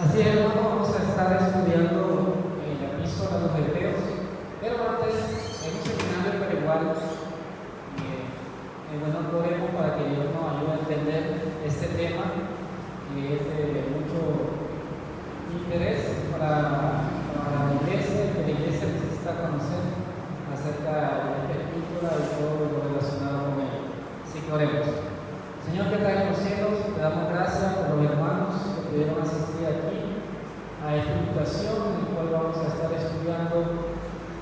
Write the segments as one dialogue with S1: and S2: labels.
S1: Así es, hermano, vamos a estar estudiando la epístola a los Hebreos, pero antes es un seminario, pero igual, bueno, oremos para que Dios nos ayude a entender este tema, que es de mucho interés para la iglesia, que la iglesia necesita conocer acerca de esta epístola y todo lo relacionado con ella. Así que oremos. Señor que está en los cielos, te damos gracias por los hermanos que pudieron asistir aquí a esta invitación en la cual vamos a estar estudiando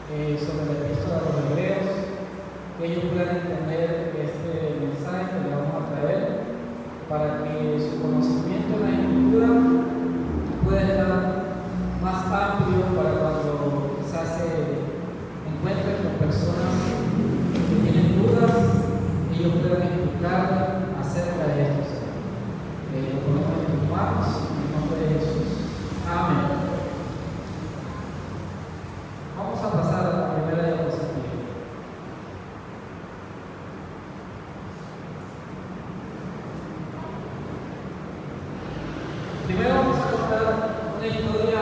S1: sobre la epístola a los Hebreos, que ellos puedan entender este mensaje que le vamos a traer para que su conocimiento en la escritura pueda estar más amplio para cuando quizás se encuentren con personas que tienen dudas, ellos puedan explicar acerca de esto, Señor. Lo ponemos en tus manos, en el nombre de Jesús. Amén. Vamos a pasar a la primera diapositiva. Primero vamos a contar una historia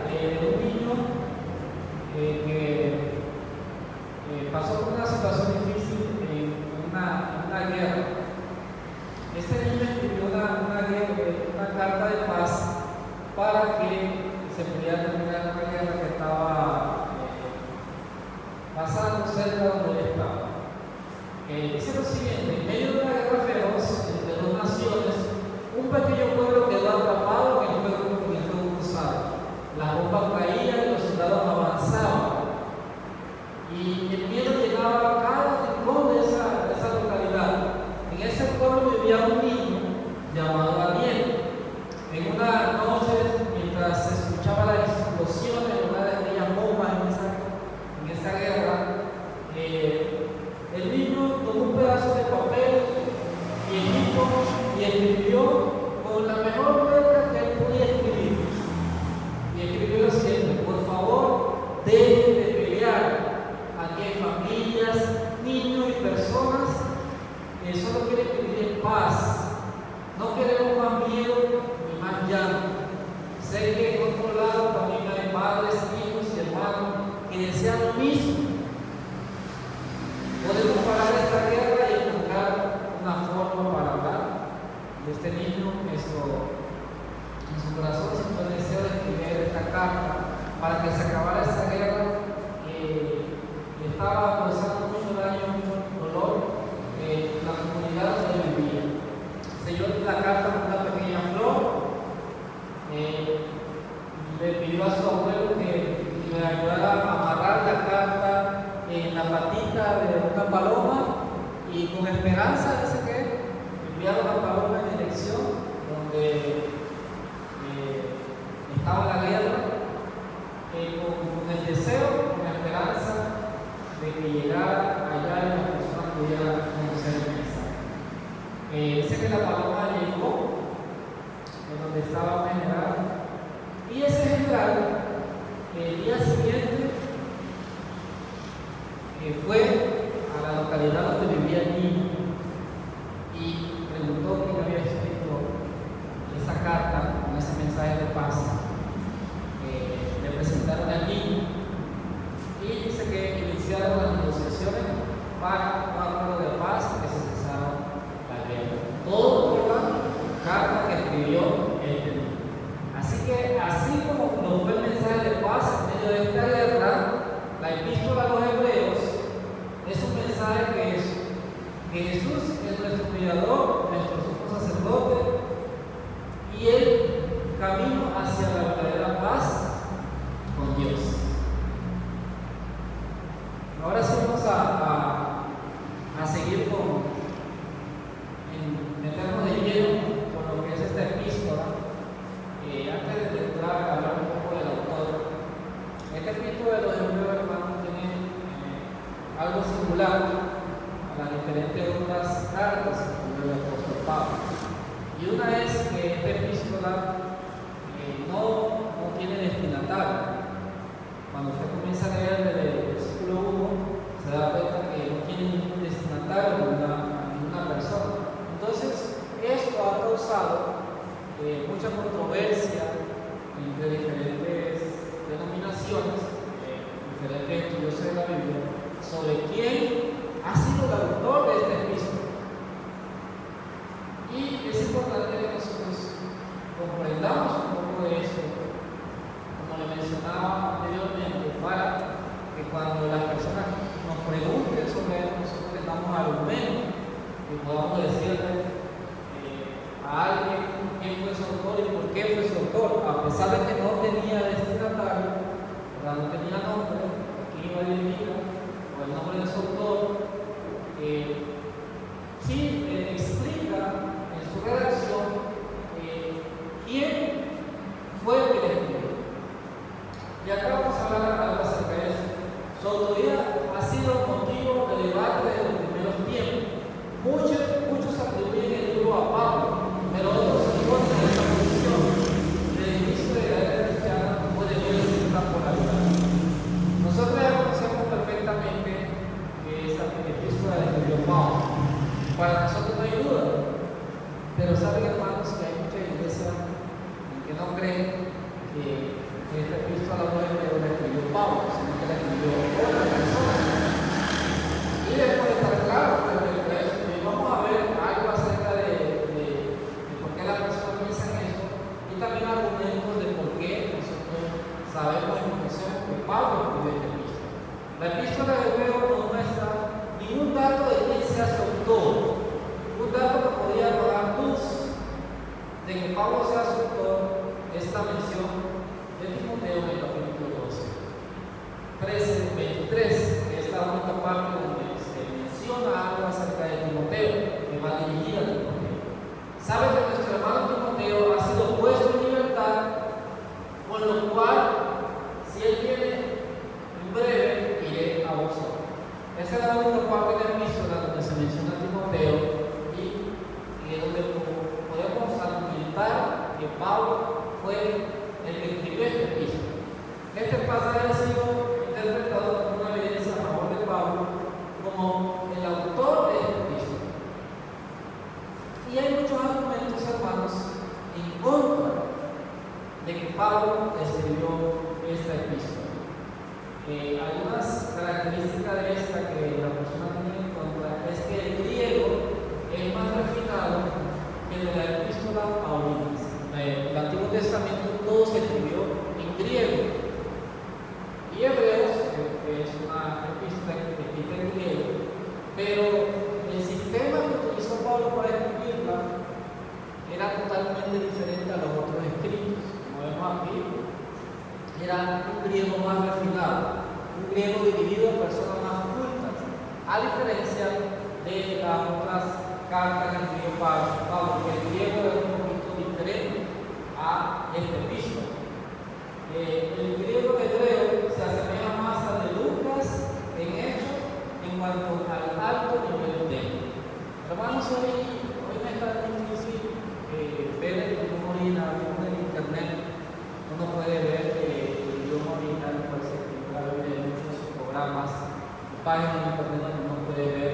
S1: de un niño que pasó por una situación difícil en una guerra. Este niño escribió una carta de paz para que se pudiera terminar una guerra que estaba pasando cerca de donde él estaba. Dice lo siguiente: en medio de una guerra feroz entre dos naciones, un pequeño pueblo quedó atrapado en el fuego cruzado. Las bombas caían y los soldados avanzaban. Y el miedo llegaba a cada rincón de esa localidad. En ese pueblo vivía un niño llamado Daniel. En una noche, mientras se escuchaba las explosiones de una de aquellas bombas en esa guerra, el niño tomó un pedazo de papel viejito y escribió con la mejor letra que él podía escribir. Y escribió lo siguiente: por favor, dejen de pelear. Aquí hay familias, niños y personas que solo quieren vivir en paz. No queremos más miedo ni más llanto. Sé que en otro lado también hay padres, hijos y hermanos que desean lo mismo. Podemos parar esta guerra y encontrar una forma para hablar. De este niño, en su corazón sintió el deseo de escribir esta carta para que se acabara esa guerra. Estaba causando mucho daño, mucho dolor en la comunidad donde vivía. Selló la carta con una pequeña flor. Le pidió a su abuelo que le ayudara a amarrar la carta en la patita de una paloma, y con esperanza, dice que enviaron la paloma en dirección donde estaba la guerra, con el deseo, con la esperanza de que llegara allá y las personas pudieran conocer el mensaje. Dice que la paloma llegó en donde estaba un general, y ese general el día siguiente fue a la localidad donde vivía el niño y preguntó quién había escrito esa carta con ese mensaje de paz. Le presentaron al niño y dice que iniciaron las negociaciones para un acuerdo de paz que se cesara la guerra. Todo por la carta que escribió este niño. Así que, así como nos fue el mensaje de paz en medio de esta guerra, la epístola a los Hebreos es un mensaje que Jesús es nuestro mediador, nuestro sumo sacerdote, y el camino hacia la verdadera paz con Dios. Ahora sí vamos a seguir meternos de lleno con lo que es esta epístola. Antes de entrar a hablar un poco del autor, esta epístola de los Hebreos, hermanos, tiene algo singular a las diferentes otras cartas del apóstol Pablo. Y una es que esta epístola no tiene destinatario. Cuando usted comienza a leer desde el versículo 1, se da cuenta que no tiene ningún destinatario, ninguna persona. Entonces, esto ha causado mucha controversia entre diferentes denominaciones, diferentes estudiosos de la Biblia, sobre quién ha sido el autor de esta epístola. Y es importante que nosotros comprendamos un poco de esto, como le mencionaba anteriormente, para que cuando las personas nos pregunten sobre esto, nosotros tengamos argumentos y podamos decirle a alguien quién fue su autor y por qué fue su autor, a pesar de que no tenía destinatario, no tenía nombre, aquí iba dirigida, o el nombre de su autor, sí explica en su redacción quién fue el que le escribió. Y acá vamos a hablar algo acerca de eso. Su autoría ha sido motivo de debate desde los primeros tiempos. Muchos atribuyen el libro a Pablo, pero otros se encuentran en esta posición. Desde el inicio de la era cristiana puede verse esta polaridad. Nosotros ya conocemos perfectamente que esa epístola la escribió Pablo. Para nosotros no hay duda, pero saben, hermanos, que hay muchas iglesias que no creen que esta epístola no la escribió Pablo, sino que la escribió otra persona. Y después de estar claro respecto a eso, vamos a ver algo acerca de por qué las personas piensan eso, y también argumentos de por qué nosotros sabemos y conocemos que Pablo escribió esta epístola. La epístola de Hebreo no muestra ningún dato de quién sea su autor, un dato que podría arrojar luz de que Pablo sea su autor. Esta mención de Timoteo en el capítulo 12, 13-23, que es la única parte donde se menciona algo acerca de Timoteo, que va dirigida a Timoteo. Sabe que nuestro hermano Timoteo ha sido puesto en libertad, con lo cual, si él viene en breve, iré a vosotros. Esa es la única parte de la epístola donde se menciona a Timoteo y donde podemos argumentar que Pablo fue el que escribió esta epístola. Este pasaje ha sido interpretado como una evidencia a favor de Pablo como el autor de esta epístola. Y hay muchos argumentos, hermanos, en contra de que Pablo escribió esta epístola. Algunas características de esta que la persona tiene en contra es que el griego es más refinado que el de la epístola paulinas. El Antiguo Testamento todo se escribió en griego, y Hebreos, que es una epístola escrita en griego, pero el sistema que utilizó Pablo para escribirla era totalmente diferente a los otros escritos. Como vemos aquí, era un griego más refinado, un griego dividido en personas más cultas, a diferencia de las otras cartas que escribió Pablo, que el griego era un poquito diferente a esta epístola. El griego hebreo se asemeja más al de Lucas en Hechos en cuanto al alto nivel técnico. Hermanos, hoy me está difícil ver el idioma original en internet. Uno puede ver el idioma original, puede ser que en muchos programas, páginas de internet donde uno puede ver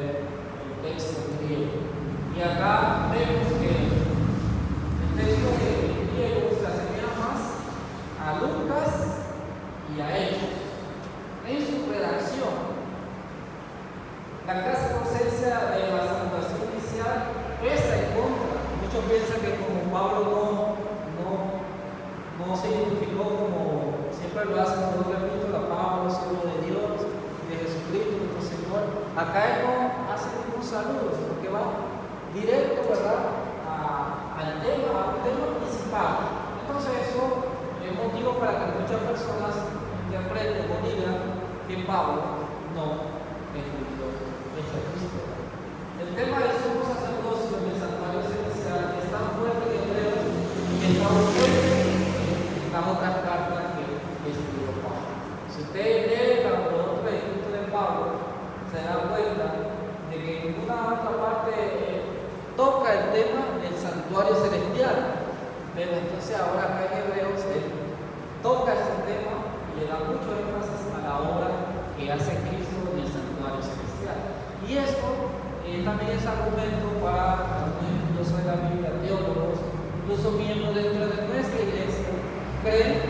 S1: el texto griego. Y acá vemos que el texto griego se asemeja más a Lucas y a Hechos. En su redacción, la clase de ausencia de la salutación inicial pesa en contra. Muchos piensan que como Pablo no se identificó como siempre lo hace, solo repito, la Pablo, solo de Dios y de Jesucristo, nuestro Señor. Acá él no hace ningún saludo, sino que va directo, ¿verdad?, al tema, a un tema principal. Entonces eso es motivo para que muchas personas interpreten o digan que Pablo no escribió esta epístola. El tema del sumo sacerdocio en el santuario celestial es tan fuerte que creo que está fuerte en las otras cartas que escribió Pablo. Si usted lee los otros escritos de Pablo, se da cuenta de que en ninguna otra parte toca el tema del santuario celestial, pero entonces ahora acá en Hebreos él toca ese tema y le da mucho énfasis a la obra que hace Cristo en el santuario celestial. Y esto también es argumento para algunos estudiosos de la Biblia, teólogos, incluso miembros dentro de nuestra iglesia, creen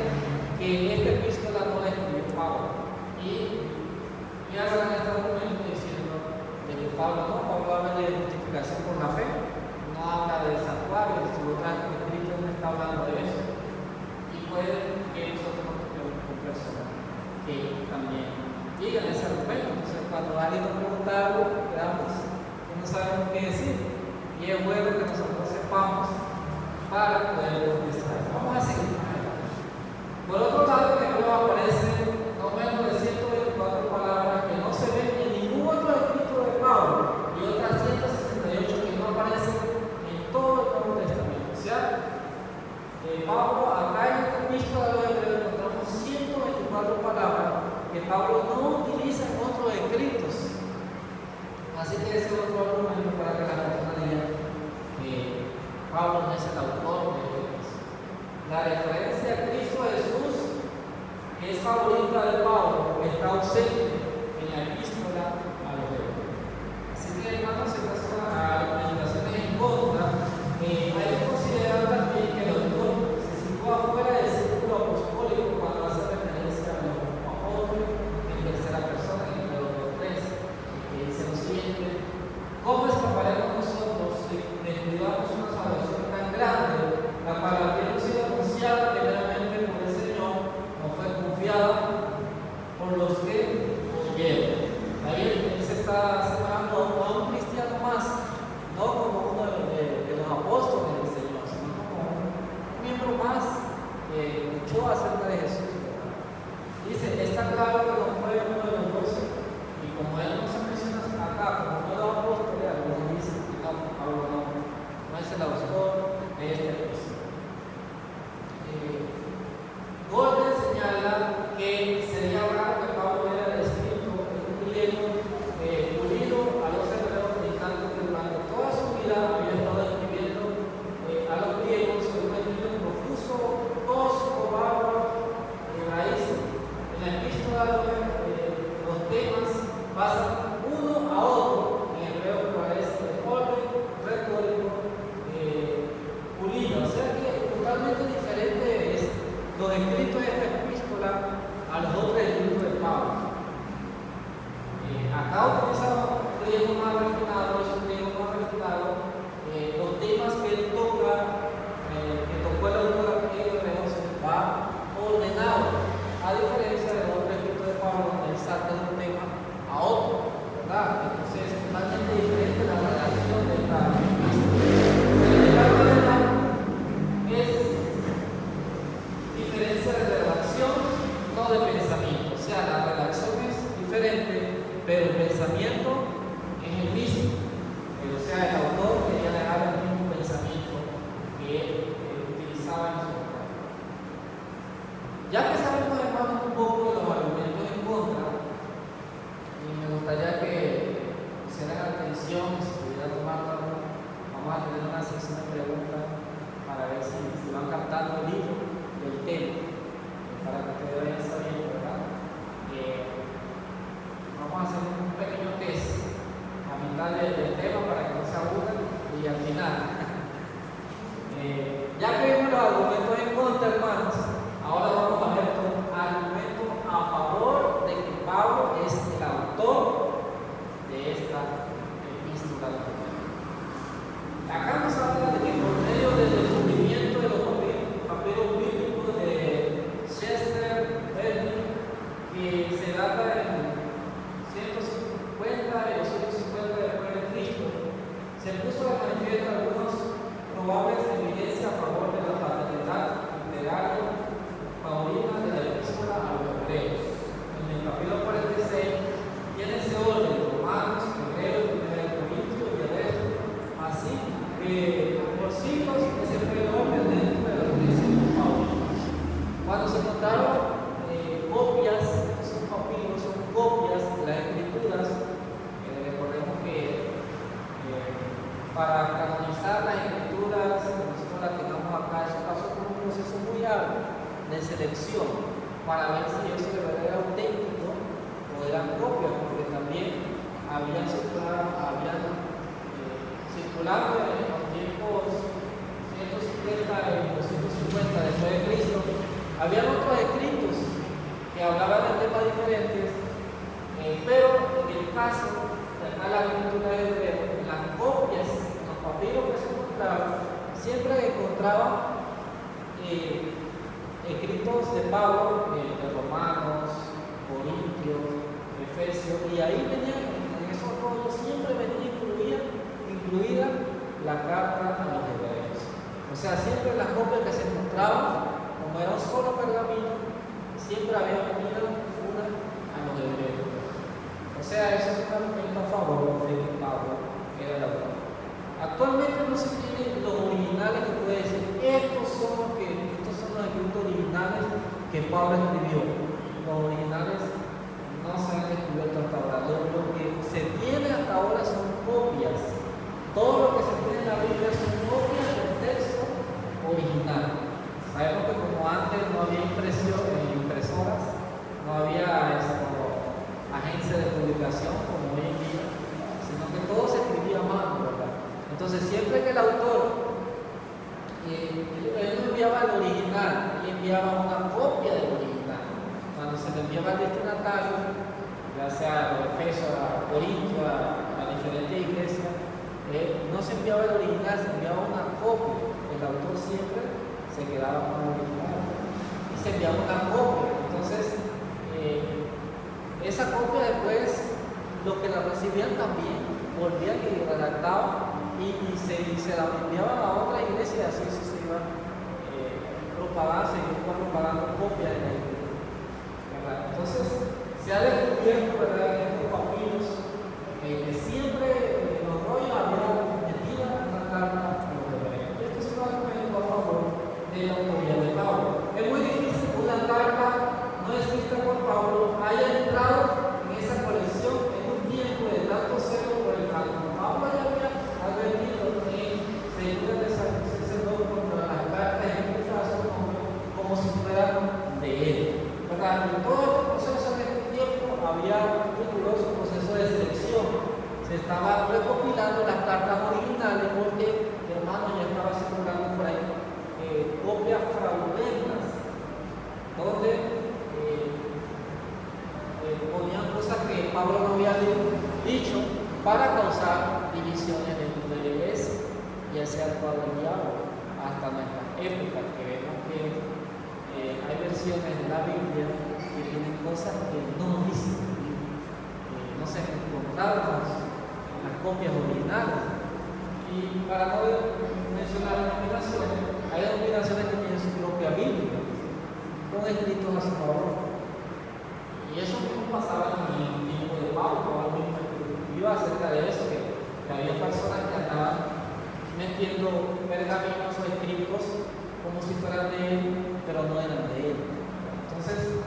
S1: cuando alguien nos pregunta algo, quedamos que no sabemos qué decir. Y es bueno que nosotros sepamos para poder contestar. Vamos a seguir. Por otro lado, en el libro aparecen no menos de 124 palabras que no se ven en ningún otro escrito de Pablo y otras 168 que no aparecen en todo el Nuevo Testamento. O sea, Pablo, acá en esta epístola de los Hebreos encontramos 124 palabras que Pablo no utiliza en otros escritos. Así que ese es otro argumento para que la persona diga que Pablo no es el autor de Hebreos. La referencia a Cristo Jesús, que es favorita de Pablo, está ausente en la epístola a los Hebreos. Así que, hermanos, en las argumentaciones en contra, hay que considerar también que el autor se sitúa fuera del círculo apostólico cuando hace referencia a los apóstoles en tercera persona, en el Hebreos 3, que dice lo siguiente: ¿cómo escaparemos nosotros si descuidamos una salvación tan grande, la cual habiendo sido anunciada primeramente por el Señor, no fue confiada por los que oyeron? Ahí él se está separando a un cristiano más, no como uno de los apóstoles del Señor, sino como un miembro más que escuchó acerca de Jesús. Dice, está claro que no fue uno de los 12, y como él no se menciona acá como uno de los apóstoles, algunos dicen que Pablo no es el autor de este texto. Gordon señala que sería raro que Pablo hubiera escrito en un griego pulido a los hebreos, en tanto que durante toda su vida había estado escribiendo a los griegos en un estilo profuso, tosco, bárbaro, raíz. En la epístola los temas pasan uno a otro en hebreo, que parece orden, retórico, pulido. O sea que totalmente diferente es los escritos de esta epístola a los otros escritos de Pablo. Acá utilizamos un griego más refinado, es un griego más refinado. Los temas que él toca, que tocó el autor aquí de Hebreos, va ordenado, a diferencia de otro escrito de Pablo, donde él salta de un tema a otro, ¿verdad? Entonces es totalmente diferente la redacción de esta epístola. Es diferencia de redacción, no de pensamiento. O sea, la redacción es diferente, pero el pensamiento es el mismo. O sea, el autor quería dejar el mismo pensamiento que él utilizaba en su obra. Ya que sabemos, hermanos, un poco de los argumentos en contra, y me gustaría que pusieran atención, si pudieran tomar nota, vamos a tener una sesión de preguntas para ver si van captando el hilo del tema, para que ustedes vayan sabiendo, ¿verdad? Vamos a hacer un pequeño test a mitad del tema para que no se aburran y al final. Ya que vimos los argumentos en contra, hermanos, ahora vamos a ver los argumentos a favor de que Pablo es el autor de esta epístola. Acá nos habla de que por medio del descubrimiento de los papeles bíblicos de Chester Bennett, que se data en 150 y 250 después de Cristo, se puso de manifiesto algunos probables evidencias a favor de la paternidad literaria paulina de la epístola a los Hebreos. En el capítulo 46 tiene ese orden: Romanos, Hebreos, 1 Corintios y el resto. Así que por siglos ese fue el orden dentro de la iglesia de Pablo. Cuando se encontraron copias, son papiros, son copias de las escrituras, recordemos que para canonizar las escrituras, nosotros las tengamos acá, eso pasó por un proceso muy largo de selección para ver si eso de verdad era auténtico o eran copias, porque también habían circulado en los tiempos 150 y 250 después de Cristo, habían otros escritos que hablaban de temas diferentes, pero en el caso de acá la escritura de Hebreo, las copias, los papiros que se encontraban, siempre encontraban escritos de Pablo, de Romanos, Corintios, Efesios, y ahí venía, en esos rollos siempre venía incluida la carta a los hebreos. O sea, siempre las copias que se encontraban, como era un solo pergamino, siempre había venido una a los hebreos. O sea, eso es un argumento a favor de que Pablo era el autor. Actualmente no se tienen los originales que puede decir, estos son los escritos originales que Pablo escribió. Los originales no se han descubierto hasta ahora. Lo que se tiene hasta ahora son copias. Todo lo que se tiene en la Biblia son copias del texto original. Sabemos que como antes no había impresoras, no había agencia de publicación como hoy en día, sino que todo se escribía a mano, ¿verdad? Entonces siempre que el autor él no enviaba el original, él enviaba una copia del original. Cuando se le enviaba el destinatario, ya sea a Efesios, a Corintios, a diferentes iglesias, no se enviaba el original, se enviaba una copia. El autor siempre se quedaba con el original y se enviaba una copia. Entonces, esa copia después, los que la recibían también volvían y redactaban y se la enviaban a otra iglesia, y así se iba propagando copias de la iglesia, ¿verdad? Entonces, se ha descubierto, ¿verdad?, en estos papiros que siempre en los rollos había metida una carta a los hebreos. Esto es un argumento a favor de la autoría de Pablo. Es muy difícil que una carta no escrita por Pablo haya entrado en esa colección en un tiempo de tanto celo por el canto. Pablo ya había advertido en segunda de San Sacerdote contra las cartas escritas a su nombre como si fueran de él, ¿verdad? En todo este proceso en este tiempo había un riguroso proceso de selección. Se estaban recopilando las cartas originales porque, hermano, ya estaba circulando por ahí copias fraudulentas donde ponían cosas que Pablo no había dicho para causar divisiones dentro de la iglesia, y ese ha actuado el diablo hasta nuestra época, que vemos que hay versiones de la Biblia que tienen cosas que no dicen, no se encontraron en las copias originales. Y para no mencionar denominaciones, hay denominaciones que tienen su propia Biblia con escritos a su favor. Y eso mismo pasaba en el tiempo de Pablo. Pablo iba acerca de eso, que había personas que andaban metiendo pergaminos o escritos como si fueran de él, pero no eran de él. Entonces,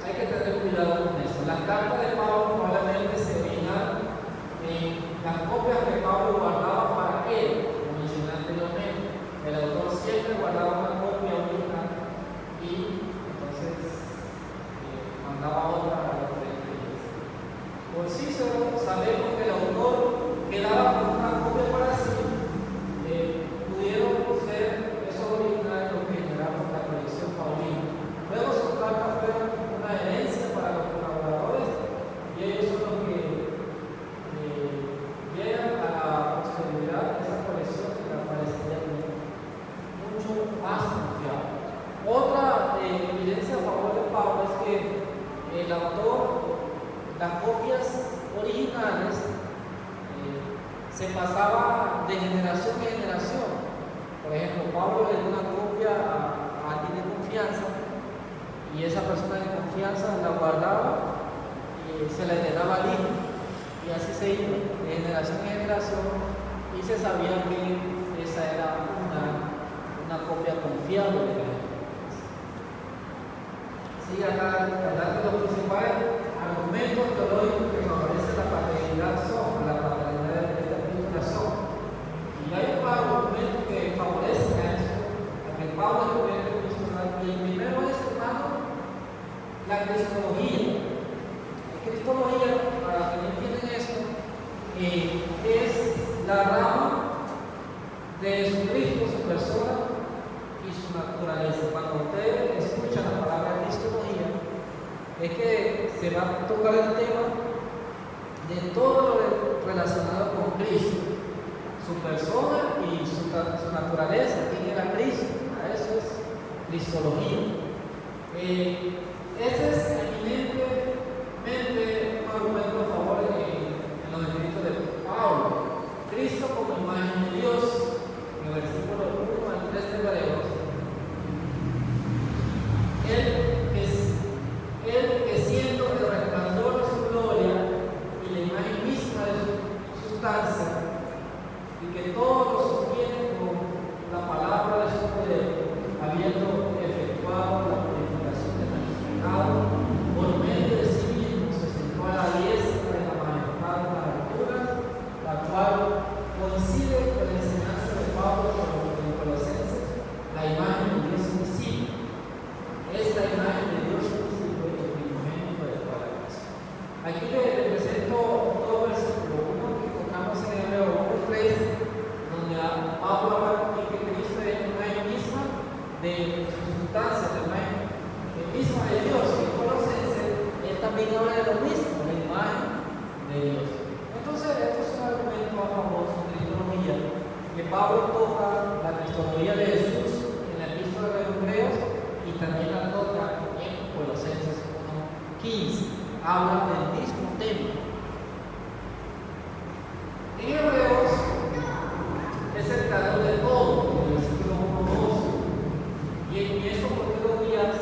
S1: hay que tener cuidado con eso. Las cartas de Pablo probablemente se originan en las copias que Pablo guardaba para él, como mencioné anteriormente. El autor siempre guardaba una copia original y entonces mandaba otra a la frente. Por Cícero sabemos que el autor quedaba con una copia para sí. Pudieron ser esos originales los que generaron la colección paulina. Luego sus cartas fueron una herencia para los colaboradores y ellos son los que llegan a la posteridad de esa colección que aparecería mucho más confiable. Otra evidencia a favor de Pablo es que el autor, las copias originales se pasaba de generación en generación. Por ejemplo, Pablo le dio una copia a alguien de confianza y esa persona de confianza la guardaba y se la heredaba al hijo, y así se iba de generación en generación, y se sabía que esa era una copia confiable de la gente. Sigue acá hablando de los principales argumentos teológicos que favorecen la paternidad son la paternidad de esta escritura son. Y hay un par de argumentos que favorecen a eso, a que Pablo es el primer cristiano. Y el primero es, hermano, la cristología. La cristología, para los que no entienden eso, es la rama de Jesucristo, su persona y su naturaleza. Cuando ustedes escuchan la palabra cristología, es que se va a tocar el tema de todo lo relacionado con Cristo, su persona y su naturaleza, quién era Cristo. A eso es cristología. Ese es eminentemente un argumento a favor en los escritos de Pablo. Cristo como imagen de Dios, en el versículo 1 al 3 de Hebreos. Él que siendo el resplandor de su gloria y la imagen misma de su sustancia, y que todo lo sostiene con la palabra de su poder, habiendo efectuado la purificación de nuestros pecados, por medio de sí mismo se sentó a la diestra de la majestad de las alturas, la cual coincide con la enseñanza de Pablo en Colosenses, la imagen de Dios invisible. Esta imagen de Dios invisible es el primogénito de toda la creación. Aquí les presento dos versículos, uno que encontramos en Hebreos 1:3, donde Pablo habla de que Cristo es la imagen misma de su sustancia, la imagen misma de Dios. En Colosenses, él también habla de lo mismo, la imagen de Dios. Entonces, esto es un argumento a favor de la cristología, que Pablo toca la cristología de Jesús en la epístola de Hebreos y también la toca en Colosenses 1:15. Habla del mismo tema. En Hebreos es el creador de todo, en el versículo 1:2. Y en esos primeros días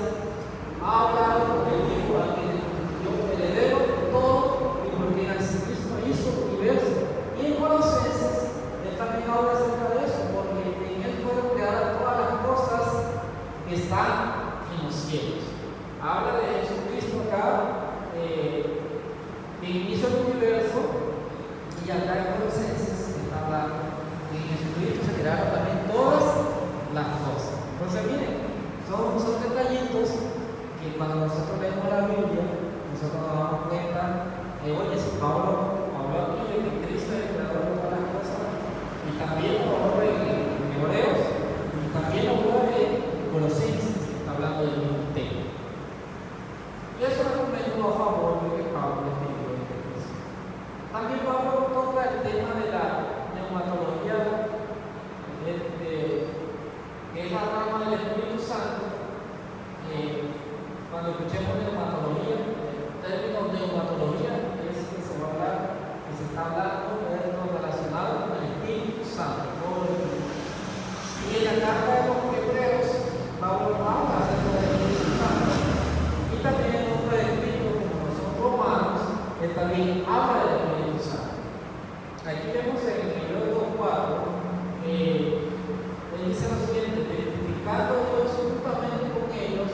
S1: habla del Hijo al que constituyó heredero de todo y por quien asimismo hizo el universo. Y en Colosenses él también habla acerca de eso, porque en él fueron creadas todas las cosas que están en los cielos. Habla de Jesucristo acá, que hizo el universo, y acá en Colosenses está hablando de que en Jesucristo se crearon también todas las cosas. Entonces, miren, son detallitos que cuando nosotros leemos la Biblia, nosotros nos damos cuenta de, oye, si Pablo habló aquí de que Cristo es el creador de todas las cosas, y también lo habló en Hebreos, y también lo habló en Colosenses, está hablando del mismo tema. Y eso es un argumento a favor de que Pablo escribió en Cristo. También Pablo toca el tema de la neumatología, que es la rama del Espíritu Santo. Cuando escuchemos neumatología, el término neumatología es que se va a hablar, que se está hablando de lo relacionado con el Espíritu Santo. Y en la carta de los Hebreos, Pablo habla acerca del Espíritu Santo. Y también en otro escrito, como son Romanos, él también habla del Espíritu Santo. Aquí vemos en Hebreos 2:4, él dice lo siguiente: testificando Dios juntamente con ellos,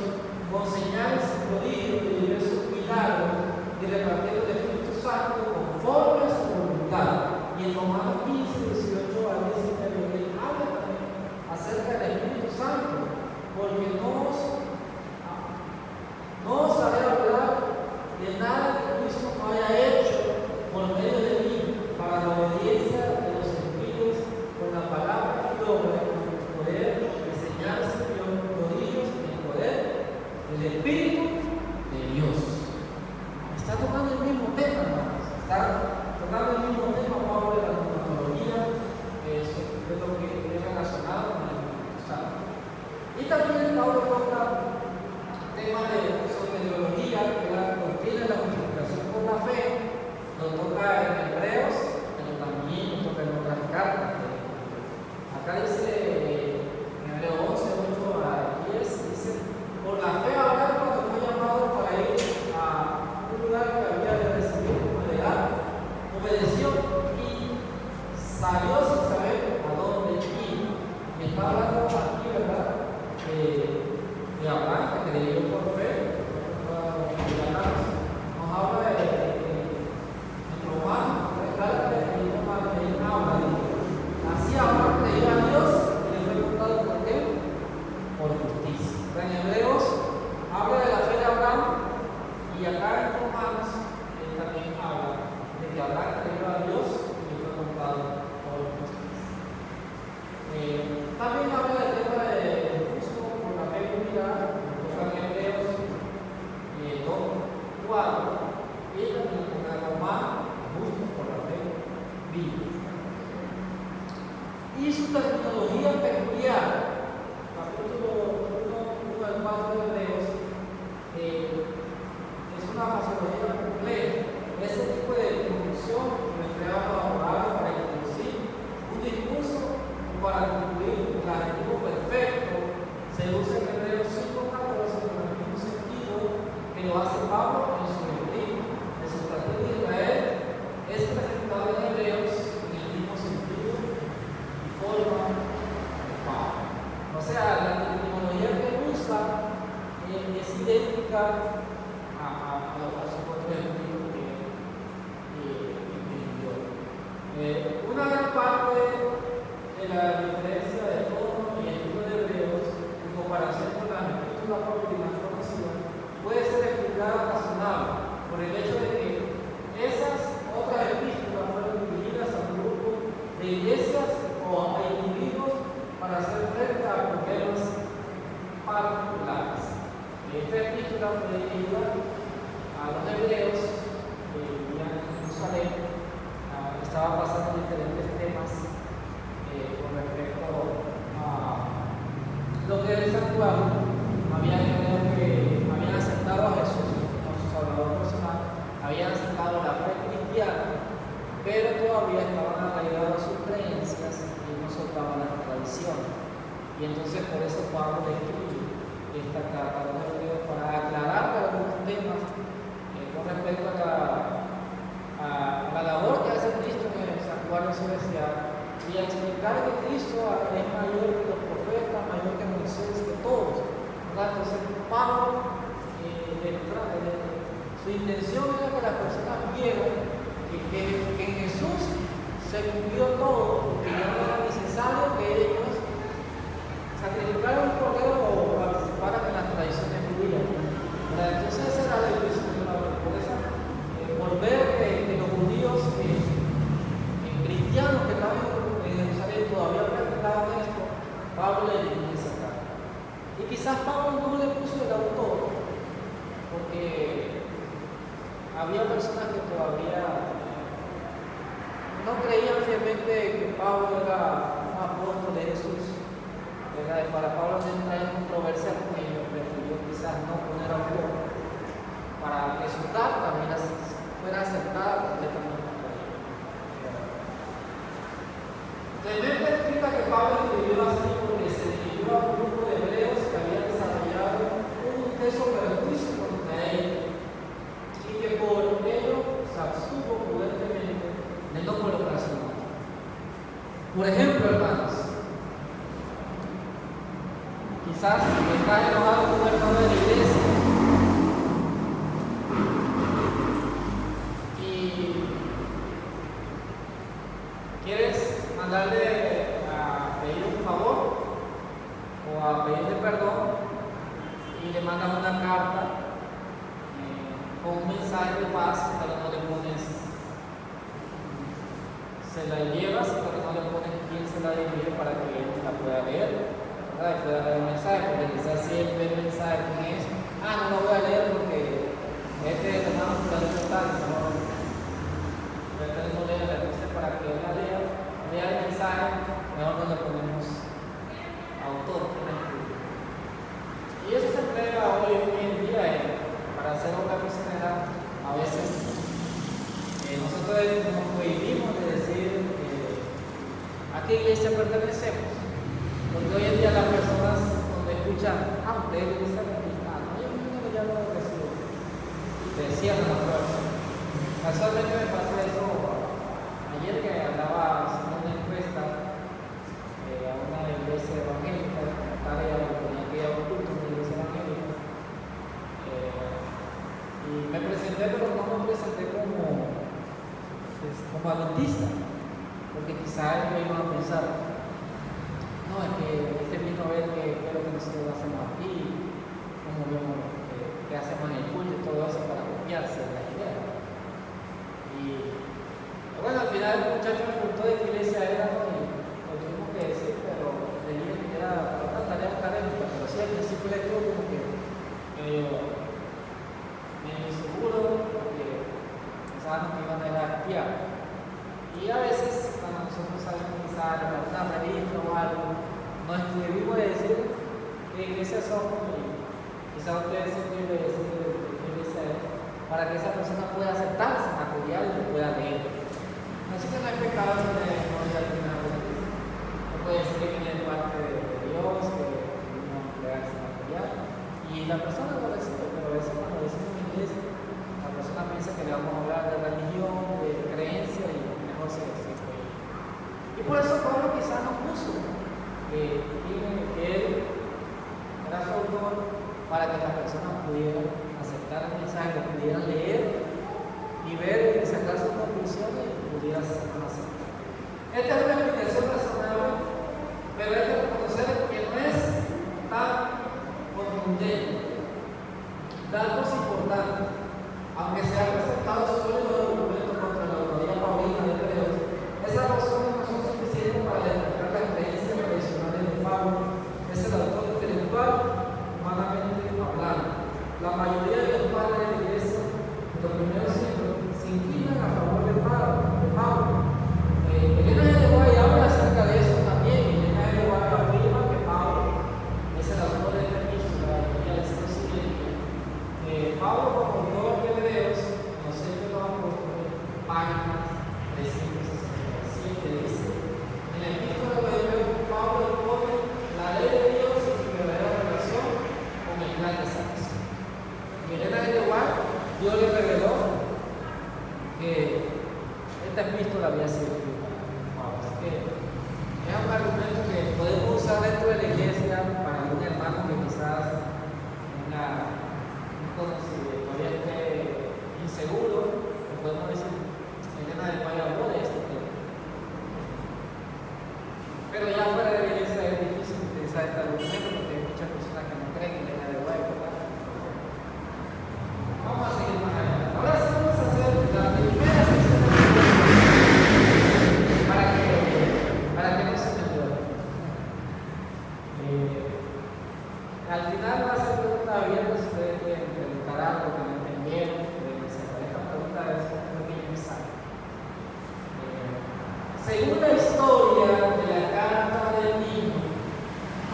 S1: con señales y prodigios de diversos milagros, y repartiendo el Espíritu Santo conforme a su voluntad. Y en Romanos 15:18 al 19, él habla también acerca del Espíritu Santo, porque no os haré hablar de nada que Cristo no haya hecho por medio de mí, para la obediencia de los gentiles, con la palabra y obra, con el poder de señales y prodigios, el poder del Espíritu de Dios. Está tocando el mismo tema, hermanos. Está tocando el mismo tema, Pablo, de la neumatología, que es lo que es relacionado con el Espíritu Santo. Y también Pablo toca el tema de soteriología, que es la doctrina de la justificación por la fe. Lo toca en Hebreos, pero también lo toca en otras cartas. Acá dice en Hebreos 11:8 a 10, dice: por la fe Abraham, cuando fue llamado para ir a un lugar que había de recibir como heredad, obedeció y salió sin saber a dónde ir. Y está hablando aquí, ¿verdad?, de Abraham, que creyó por fe. Nos habla en Romanos, él habla de así Abraham creyó a Dios y le fue contado por qué, por justicia. En Hebreos habla de la fe de Abraham, y acá en Romanos también habla de que Abraham creyó a Dios y le fue contado por justicia. También habla del tema de justo por la fe vivirá, en Hebreos 2:4, y también en Romanos, justo por la fe vive. Y su terminología peculiar, capítulo 1 al 4 de Hebreos, es una fraseología compleja. Ese tipo de construcción lo empleaban los abogados para introducir un discurso o para concluir un adjetivo perfecto. Se usa en Hebreos 5:14 con el mismo sentido que lo hace Pablo en su escrito. El sustantivo de Israel es presentado en Hebreos en el mismo sentido y forma de Pablo. O sea, la terminología que usa es idéntica a los otros escritos que escribió. Una gran parte de la diferencia de tono y estilo de Hebreos en comparación con la escritura propia más conocida puede ser explicada razonable por el hecho de que esas otras epístolas fueron dirigidas a un grupo de iglesias o a individuos para hacer frente a problemas particulares. Esta epístola fue dirigida a los hebreos que vivían en Jerusalén, estaba pasando diferentes temas con respecto a lo que era el santuario. Habían hebreos que habían aceptado a Jesús como su salvador personal, habían aceptado la fe cristiana, pero todavía estaban arraigados a sus creencias y no soltaban las tradiciones. Y entonces por eso Pablo le escribe esta carta a los hebreos para aclarar algunos temas con respecto a la labor que hace Cristo en el santuario celestial y a explicar que Cristo es mayor que los profetas, mayor que Moisés, que todos. Entonces Pablo, su intención era que las personas vieran que en Jesús se cumplió todo, porque ya no era necesario que ellos sacrificaran un cordero o participaran en las tradiciones judías. Entonces esa era la intención de Pablo. Por eso, por ver que los judíos cristianos que estaban en Jerusalén todavía practicaban esto, Pablo le dirigió esa carta. Y quizás Pablo no le puso el autor, porque había personas que todavía no creían fielmente que Pablo era un apóstol de Jesús. Para Pablo no entrar en controversia con ellos, prefirió quizás no poner autor para que su carta fuera aceptada completamente por ellos. Clemente explica que Pablo escribió así porque se dirigió a un grupo de hebreos que habían desarrollado un intenso prejuicio contra él y que por ello se abstuvo prudentemente de no colocarse en otro. Por ejemplo, hermanos, quizás estás enojado con un hermano de la iglesia y quieres mandarle a pedir un favor o a pedirle perdón y le mandas una carta con un mensaje de paz, pero no le pones, se la llevas, pero no le pones quién se la dirige para que él la pueda leer. ¿Verdad? Puede dar un mensaje, porque quizás si él ve el mensaje quién es, no lo voy a leer porque hermano fulanito tal, no leer, entonces para que él lea el mensaje, mejor no le ponemos autor. Y eso se emplea hoy en día para hacer una personalidad. A veces nosotros nos prohibimos de decir a qué iglesia pertenecemos. Porque hoy en día las personas cuando escuchan, ustedes le dicen cristiano, yo no ya lo recibo. Decían a la fuerza. Casualmente me pasó eso ayer que andaba haciendo una encuesta a una iglesia evangélica, tal y ponía que iba a un culto en una iglesia evangélica. Y me presenté, pero no me presenté como adventista, porque quizás ellos iban a pensar, no, es que este vino a ver qué es lo que nosotros hacemos aquí, cómo vemos qué hacemos en el culto y todo eso para copiarse de la idea. Y bueno, al final el muchacho me preguntó de qué iglesia era, ¿no? Y lo tuvimos que decir, pero le dije que era para una tarea académica, pero sí al principio le estuvo como que medio inseguro, porque pensaban que iban a ir a espiar. Y a veces, cuando nosotros sabemos quizás una revista o algo, nos escribimos de decir qué iglesia somos y quizás ustedes se escriben de decir qué iglesia es. para que esa persona pueda aceptar ese material y lo pueda leer. Así que no hay pecado en no leer alguna noticia. No puede ser que viene de parte de Dios, que uno lea ese material. Y la persona lo recibe, pero a veces cuando decimos en inglés, la persona piensa que le vamos a hablar de religión, de creencia y mejor se fue. Y por eso Pablo quizás no puso que él era su autor para que las personas pudieran aceptar el mensaje, lo pudieran leer y ver y sacar sus conclusiones y pudieran ser aceptadas. Esta es una explicación razonable, pero hay que reconocer que no es tan contundente. Datos importantes, aunque se ha presentado sólido documento contra la autoría paulina de Hebreos, esas razones no son suficientes para demostrar la creencia tradicional de Pablo. Es el autor intelectual, humanamente hablando. La mayoría de los padres de la iglesia de los primeros siglos se inclinan a favor de Pablo. Elena de Guay habla acerca de eso también. Elena de Guay afirma que Pablo es el autor de esta epístola y al siglo siguiente. Pablo, como autor de Hebreos, no sé qué lo han puesto en páginas 367, dice: en la epístola de Hebreos, Pablo expone la ley de Dios y su verdadera relación con el plan de salvación. Y Elena de Guay, Dios le reveló que esta epístola había sido escrita por Pablo. Así que es un argumento que podemos usar dentro de la iglesia para algún hermano que quizás tenga todavía esté inseguro, le podemos decir: Elena de Guay habló de este tema. Pero ya fuera de la iglesia es difícil utilizar este argumento porque hay muchas personas que no creen en Elena de Guay, ¿verdad? Vamos a seguir más allá. Ahora sí vamos a hacer la primera sección de para que no se me olvide. Al final va a ser pregunta abierta si ustedes quieren preguntar algo que no entendieron, que se parezca pregunta de eso, un pequeño mensaje. Según la historia de la carta del niño,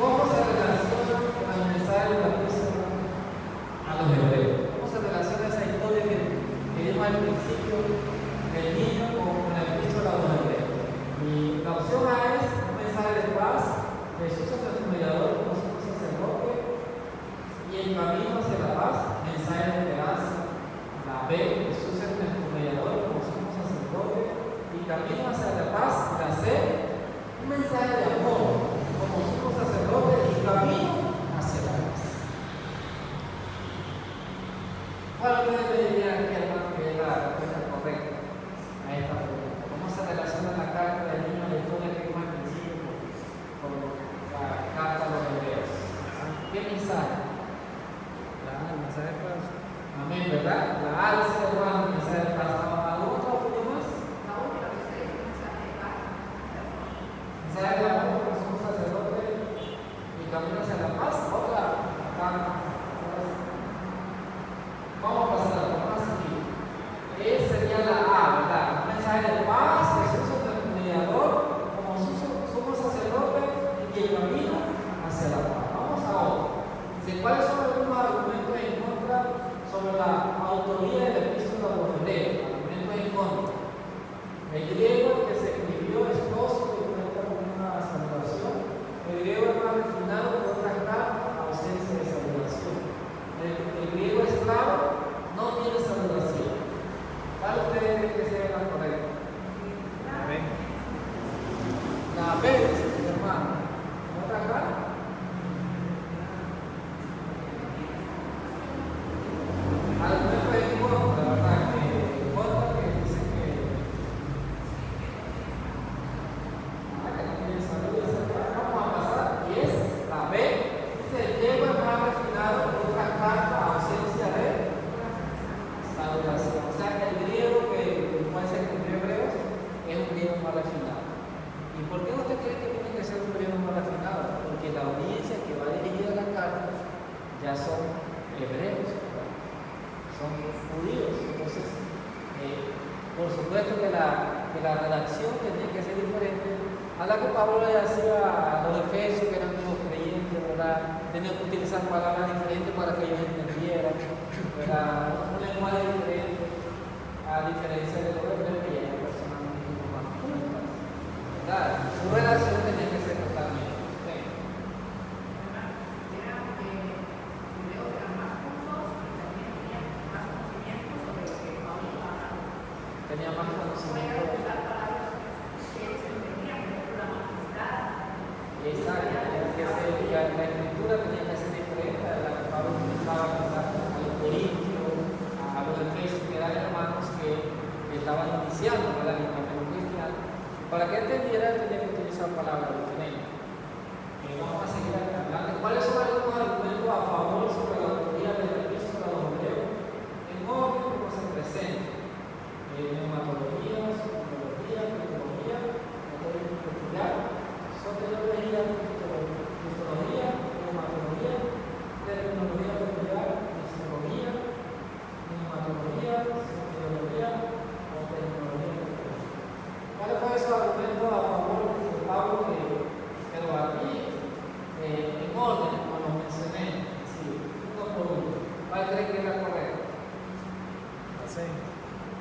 S1: ¿cómo se relaciona con el mensaje de la epístola a los hebreos? ¿Cómo se relaciona esa historia que vimos al principio del niño con la epístola a los hebreos? Y la opción A es un mensaje de paz. Jesús es nuestro mediador como sumo sacerdote y el camino hacia la paz, mensaje de esperanza. La B, Jesús es nuestro mediador como sumo sacerdote y camino hacia la paz. La C, un mensaje de amor como sumo sacerdote y camino hacia la paz. ¿Cuál ustedes dirían que es la respuesta correcta a esta pregunta? ¿Cómo se relaciona la carta del niño a la historia que vimos al principio con la carta a los hebreos? ¿Qué mensaje? El mensaje de paz. Amén, ¿verdad? La A dice el mensaje de paz. ¿Algún otro apoyo más?
S2: La única que sé es el mensaje de paz.
S1: Mensaje de amor como sumo sacerdote y camino hacia la paz. Otra carta. Vamos a pasar a la más aquí. Esa sería la A, ¿verdad? Un mensaje de paz, Jesús es nuestro mediador, como sumo sacerdote y el camino hacia la paz. Vamos a otro. ¿Cuáles son algunos argumentos en contra sobre la autoría de la epístola a los hebreos? Argumentos en contra. El griego que se escribió es tosco y cuenta con una saludación. El griego es más refinado que otra carta, ausencia de saludación. El griego esclavo no tiene saludación. ¿Cuál ustedes creen que sea la correcta? La B. La B, dice mi hermano. ¿Otra carta? Argumento en contra, ¿verdad? En contra que dice que no tiene salud. Vamos a pasar. Y es la B. Dice el griego es más refinado que otra carta, ausencia de saludación. O sea que el griego que puede ser en hebreos es un griego más refinado. ¿Y por qué usted cree que tiene que ser un griego más refinado? Porque la audiencia que va dirigida a la carta ya son hebreos, ¿verdad? Son judíos. Entonces, por supuesto que la redacción tenía que ser diferente a la que Pablo le hacía a los efesios, que eran nuevos creyentes, ¿verdad? Tenía que utilizar palabras diferentes para que ellos entendieran, ¿verdad? Un lenguaje diferente, a diferencia de los hebreos que eran personas mucho más cultas, ¿verdad? Su redacción tenía que ser totalmente diferente. Tenía más conocimiento. Exacto, la escritura tenía que ser diferente a la que Pablo utilizaba a los corintios, a los efesios, que eran hermanos que estaban iniciando, ¿verdad?, el camino cristiano. Para que entendiera, tenía que utilizar palabras diferentes. Vamos a seguir hablando. ¿Cuáles son algunos argumentos a favor sobre la autoría del epístola a los hebreos? En orden como se presenta. Neumatología, psicología, cristología, metodología peculiar, soteriología, cristología, neumatología, terminología peculiar, psicología, neumatología, soteriología o terminología peculiar. ¿Cuáles fueron esos argumentos a favor de Pablo? Pero aquí, en orden, como lo mencioné, sí, uno por uno. ¿Cuál cree que es la correcta?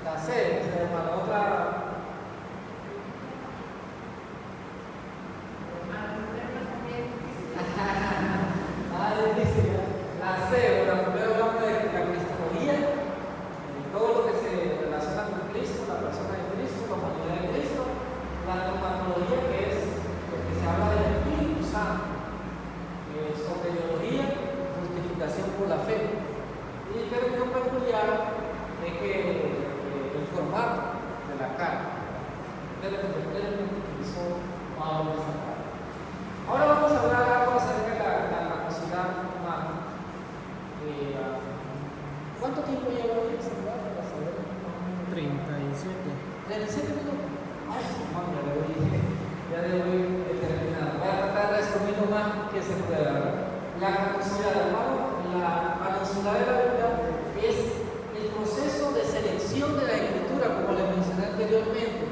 S1: La C, se llama la otra. Difícil. La C, primero hablamos de la cristología, todo lo que se relaciona con Cristo, la persona de Cristo, la humanidad de Cristo. La neumatología, que es lo que se habla del Espíritu Santo. Soteriología, justificación por la fe. Y término peculiar es que el formato de la carta, el término que utilizó Pablo en esa carta. Ahora vamos a hablar algo acerca de la capacidad humana. ¿Cuánto tiempo lleva hoy esa carta para saber?
S3: 37.
S1: 37 minutos. Ay, ya debo ir terminando. Voy a tratar de resumir lo más que se pueda. La capacidad, hermano, la capacidad de la verdad es el proceso de selección de la escritura, como les mencioné anteriormente,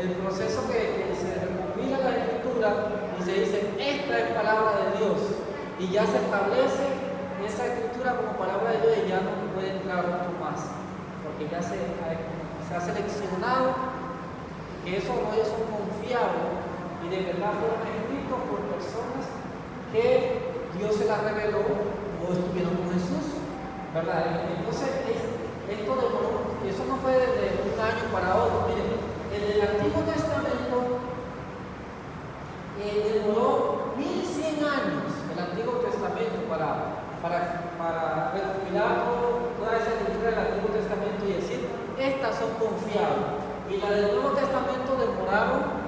S1: el proceso que se recopila la escritura y se dice, esta es palabra de Dios, y ya se establece esa escritura como palabra de Dios y ya no puede entrar otro más, porque ya se ha seleccionado que esos rollos son confiables y de verdad fueron escritos por personas que Dios se las reveló o estuvieron con Jesús, ¿verdad? Entonces, esto demoró, eso no fue de un año para otro. Miren, en el Antiguo Testamento demoró 1100 años el Antiguo Testamento para recopilar toda esa escritura del Antiguo Testamento y decir, estas son confiables. Y la del Nuevo Testamento demoraron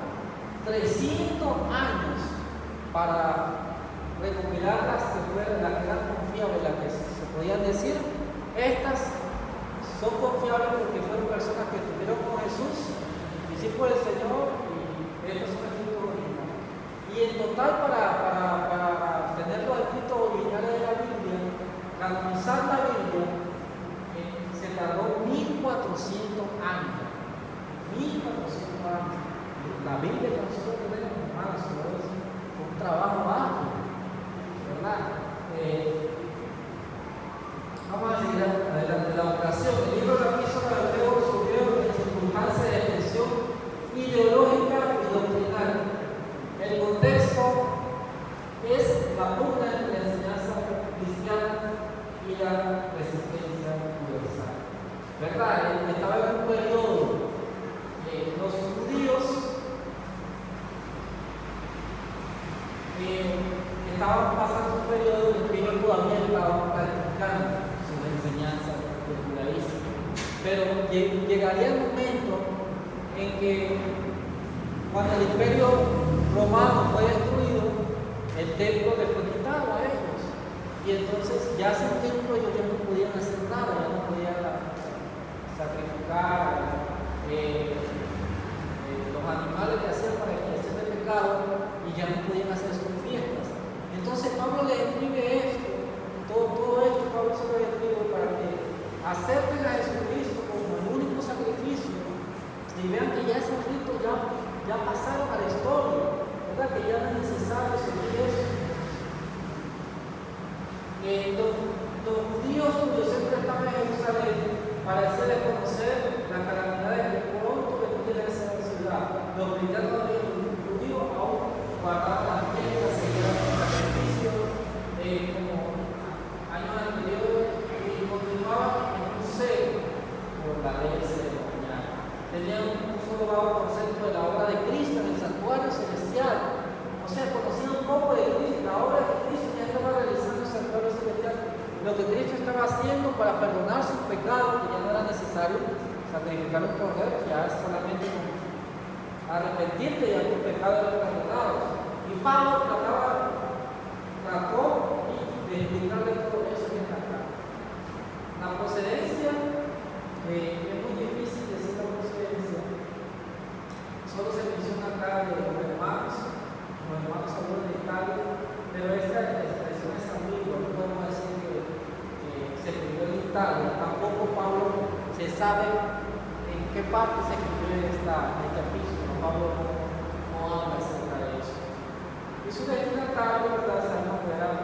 S1: 300 años para recopilar las que eran confiables, las que se podían decir, estas son confiables porque fueron personas que estuvieron con Jesús, discípulos del Señor, y estos son escritos originales. Y en total, para tener los escritos originales de la Biblia, canonizar la Biblia, se tardó 1400 años. 1400 años. La Biblia que nosotros tenemos, hermanos, es un trabajo arduo, ¿verdad? Vamos a seguir adelante. La ocasión, el libro de la epístola de Hebreos surgió en circunstancias de tensión ideológica y doctrinal. El contexto es la pugna entre la enseñanza cristiana y la resistencia universal, ¿verdad? Estaba en un periodo, los judíos estaban pasando un periodo en el que ellos todavía estaban practicando su enseñanza del judaísmo, pero llegaría el momento en que cuando el imperio romano fue destruido, el templo les fue quitado a ellos, y entonces ya sin templo ellos ya no podían hacer nada, ya no podían sacrificar los animales que hacían para expiación de pecado, y ya no podían hacer sus fiestas. Entonces Pablo le escribe esto, todo esto Pablo se lo escribe para que acepten a Jesucristo como el único sacrificio y vean que ya esos ritos ya pasaron a la historia, ¿verdad? Que ya no es necesario seguir eso. lo que Cristo estaba haciendo para perdonar sus pecados, que ya no era necesario sacrificar un cordero, ya es solamente con arrepentirte y ya tus pecados eran perdonados. Y Pablo trató de explicarle todo eso en la carta. La procedencia, es muy difícil decir la procedencia, solo se menciona acá de los hermanos hablando de Italia, pero esta expresión es ambigua, no podemos decir que se escribió en Italia, tampoco Pablo se sabe en qué parte se escribió esta epístola. Pablo no habla acerca de eso. Es una carta, ¿verdad? Sabemos que eran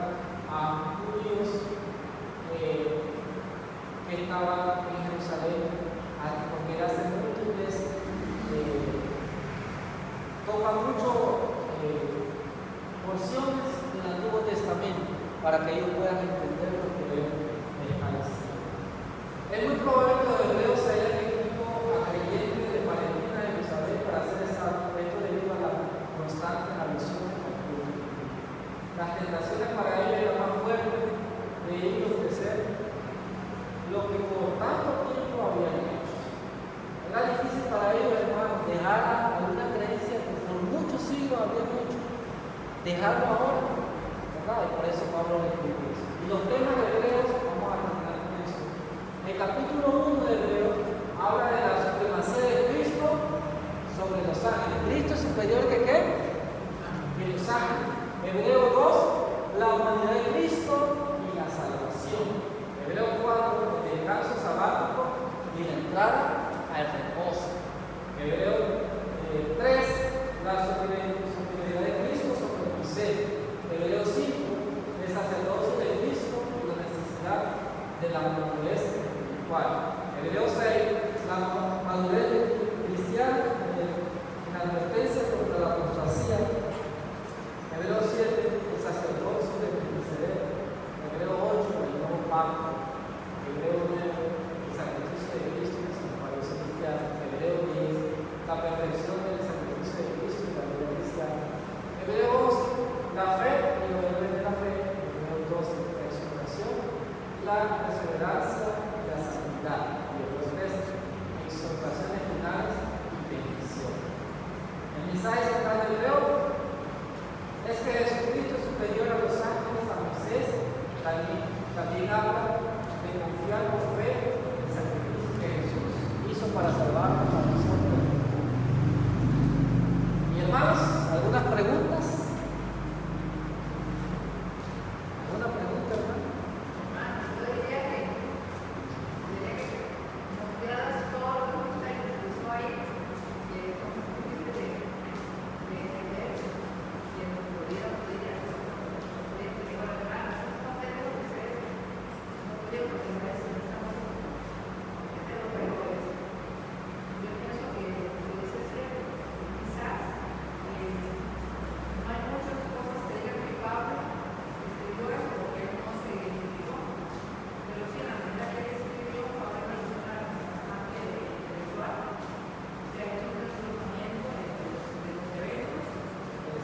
S1: a judíos que estaban en Jerusalén, porque era hace múltiples, toca mucho porciones del Antiguo Testamento para que ellos puedan entender lo que Dios está diciendo. Es muy probable que los hebreos se hayan escrito a creyentes de Palestina y Jerusalén para hacer esa esto debido a la constante alusión al culto. Las tentaciones para ellos eran más fuertes de ellos ofrecer lo que por tanto tiempo habían hecho. Era difícil para ellos, hermanos, dejar alguna creencia que por muchos siglos habían hecho, dejarlo ahora, ¿verdad? Y por eso Pablo le escribió eso. Y los temas de Hebreos, vamos a terminar con eso. El capítulo 1 de Hebreos habla de la supremacía de Cristo sobre los ángeles. ¿Cristo es superior que qué? Que los ángeles. Hebreos 2, la humanidad de Cristo y la salvación. Hebreos 4, el descanso sabático y la entrada al reposo. Hebreos 3, la superioridad de Cristo sobre Moisés. Hebreos 5, el sacerdocio de Cristo y la necesidad de la madurez espiritual. Hebreos 6, la madurez cristiana en la advertencia contra la apostasía. Hebreos 7, el sacerdocio de Melquisedec. Hebreos 8, el nuevo pacto. Hebreos 9, el sacrificio de Cristo y su aparición cristiana. Hebreos 10, la perfección del sacrificio de Cristo y la vida cristiana. Hebreos 11, la fe y los deberes de la fe. Hebreos 12, la exhortación, la perseverancia y la santidad. Y Hebreos 13, exhortaciones finales y bendición. El mensaje central de Hebreo es que Jesucristo es superior a los ángeles, a Moisés. También habla de confiar por fe en el sacrificio que Jesús hizo para salvarnos a nosotros. Y hermanos, ¿algunas preguntas? ¿Alguna pregunta, hermano?
S2: Yo diría que nos quedas todo lo que usted incluso ahí, que es muy difícil de entender, y en teoría podría que bueno, hermano, no tenemos que ser, no podemos tener eso, no estamos pero yo pienso que pudiese ser quizás no hay muchas cosas que digan que Pablo escribió eso porque él no se identificó, pero sí en la manera que él escribió Pablo menciona más que intelectual, se ha hecho un desplazamiento de los eventos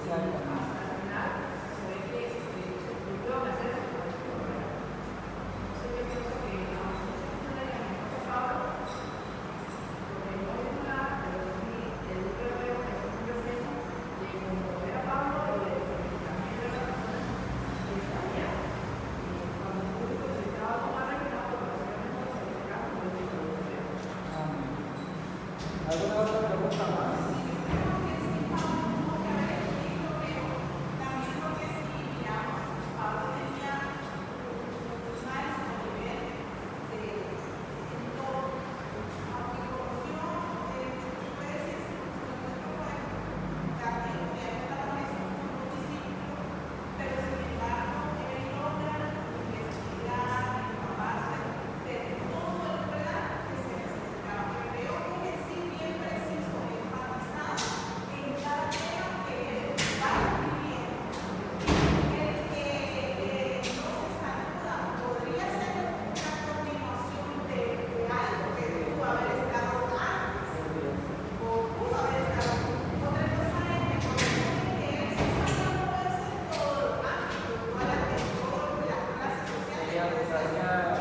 S2: hasta el final se ve que se ocurrió hacer esa corrección, ¿verdad? Entonces yo pienso que aunque no se le a Pablo, porque no es nada, pero sí el libro de Hebreo es un reseño de cómo era Pablo y de también de las personas que sabían cuando el público se estaba tomando refinado, pero realmente no se dedicaba como el libro de Hebreo.
S1: Amén. ¿Alguna otra pregunta más?
S4: Creo que sí, bien presente.
S1: estaría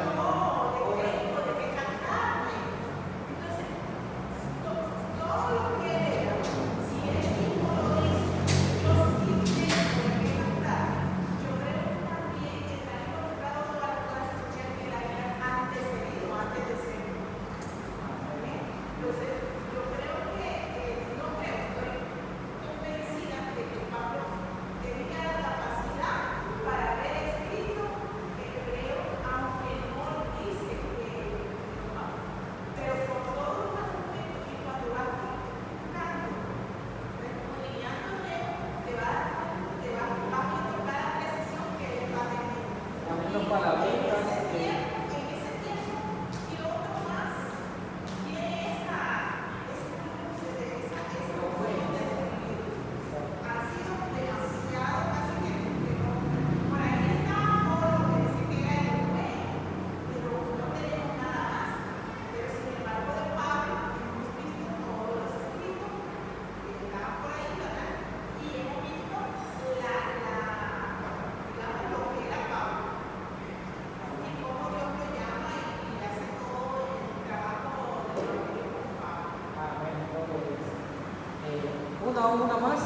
S1: una más,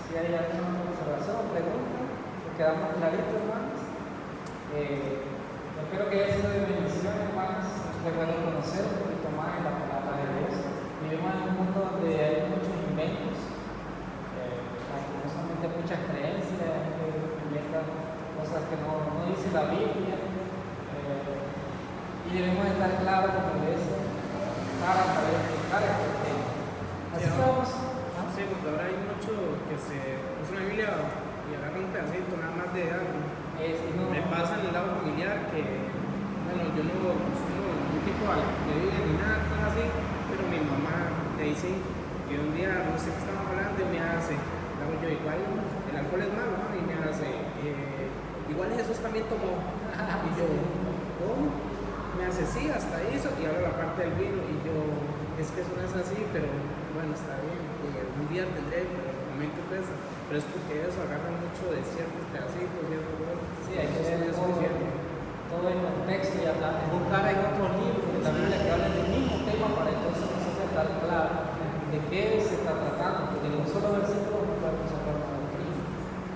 S1: si hay alguna observación o pregunta, nos quedamos claritos, hermanos. Espero que haya sido de bendición, hermanos. Es bueno conocer un poquito más en la palabra de Dios. Vivimos en un mundo donde hay muchos inventos, lastimosamente muchas creencias, que inventan cosas que no dice la Biblia, y debemos estar claros como iglesia para saber explicar este tema. Así que vamos.
S3: Sí, porque ahora hay mucho que se usa una Biblia y agarra un pedacito nada más de algo. Me pasa en el lado familiar que, bueno, yo no consumo ningún tipo de bebida ni nada, cosas así, pero mi mamá me dice que un día, no sé qué estamos hablando, y me hace, hago yo igual, el alcohol es malo, ¿no? Y me hace, igual Jesús también tomó. Y yo, ¿cómo? Me hace, sí, hasta eso, y habla la parte del vino, y yo, es que eso no es así, pero bueno, está bien, y algún día tendré, pero el momento pesa, pero es porque ellos agarran mucho de ciertos pedacitos, ciertos cosas.
S1: Sí, hay que ver todo el contexto y buscar en otros libros de la Biblia que hablan del mismo tema para entonces nosotros estar claro de qué se está tratando, porque de un solo versículo no podemos sacar una doctrina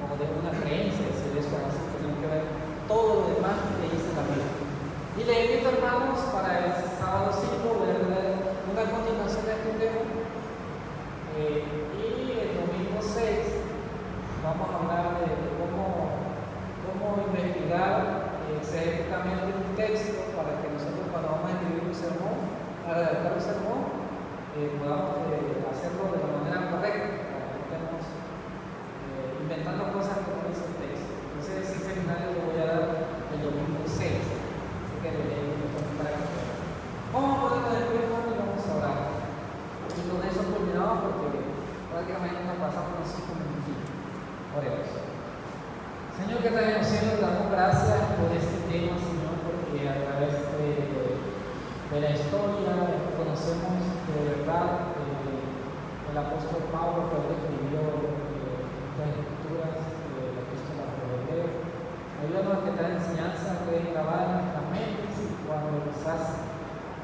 S1: o de una creencia, si eso es así, tenemos que ver todo lo demás que dice la Biblia. Y le invito, hermanos, para el sábado 5 ver una continuación de este tema. Y el domingo 6 vamos a hablar de cómo investigar exegéticamente un texto para que nosotros cuando vamos a escribir un sermón, para redactar un sermón, podamos hacerlo de la manera correcta, para que no estemos inventando cosas que no dice el texto. Entonces ese seminario lo voy a dar el domingo 6, así que le invito para que vamos a ponernos de pie, hermano, y vamos a orar. Y con eso culminamos porque prácticamente nos pasamos los 5 minutos. Oremos. Señor que estás en los cielos, damos gracias por este tema, Señor, porque a través de la historia conocemos de verdad el apóstol Pablo que escribió estas escrituras de la epístola a los Hebreos. Ayúdanos a que esta enseñanza quede grabada en nuestras mentes y cuando quizás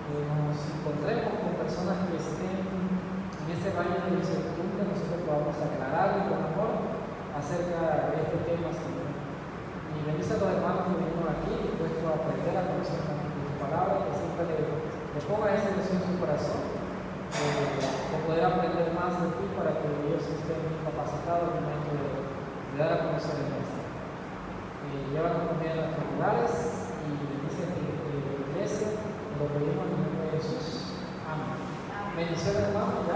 S1: nos encontremos con personas que estén en este valle de incertidumbre, nosotros podamos aclararle con amor acerca de este tema, Señor. Y bendice a los hermanos que vinieron aquí, dispuestos a aprender a conocer de tu palabra, que siempre le ponga esa ilusión en su corazón, de poder aprender más de ti para que ellos estén capacitados en el momento de dar a conocer el mensaje. Llévanos también a nuestros lugares y bendice a tu iglesia, lo pedimos en el nombre de Jesús. Amén. Bendiciones, hermanos.